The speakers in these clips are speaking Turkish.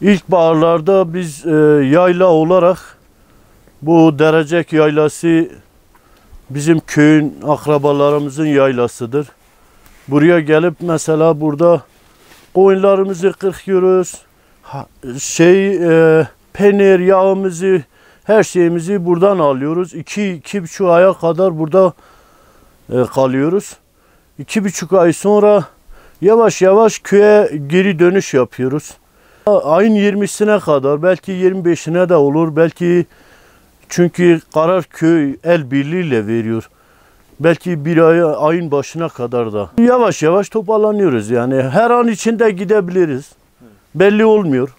İlkbaharlarda biz yayla olarak bu Derecek Yaylası bizim köyün akrabalarımızın yaylasıdır. Buraya gelip mesela burada koyunlarımızı kırkıyoruz. Peynir, yağımızı, her şeyimizi buradan alıyoruz. 2-2,5 aya kadar burada kalıyoruz. 2,5 ay sonra yavaş yavaş köye geri dönüş yapıyoruz. Ayın 20'sine kadar, belki 25'ine de olur, belki çünkü karar köy el birliğiyle veriyor. Belki bir ayın başına kadar da. Yavaş yavaş toparlanıyoruz yani. Her an içinde gidebiliriz. Belli olmuyor.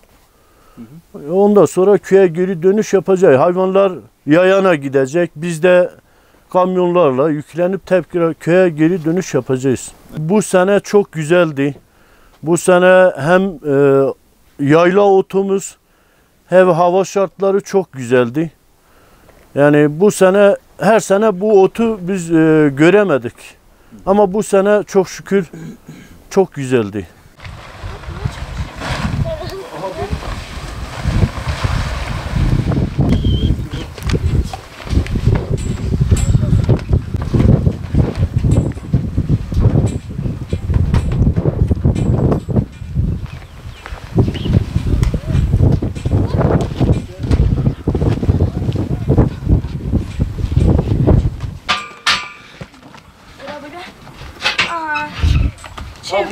Ondan sonra köye geri dönüş yapacağız. Hayvanlar yayana gidecek. Biz de kamyonlarla yüklenip tekrar köye geri dönüş yapacağız. Bu sene çok güzeldi. Bu sene hem yayla otumuz hem hava şartları çok güzeldi. Yani bu sene her sene bu otu biz göremedik. Ama bu sene çok şükür çok güzeldi.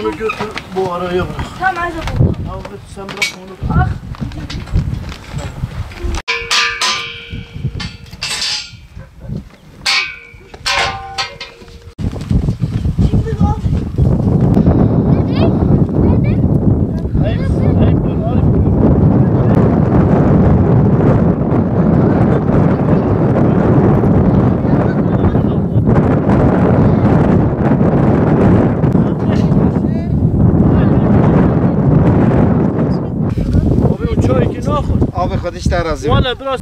Bunu götür, bu araya bırak. Tamam, hadi bu. Abi sen bırak onu. Ah. Şimdi ne oldu? Abi uçağı iki ne yapın? Abi kardeş de razı. Valla biraz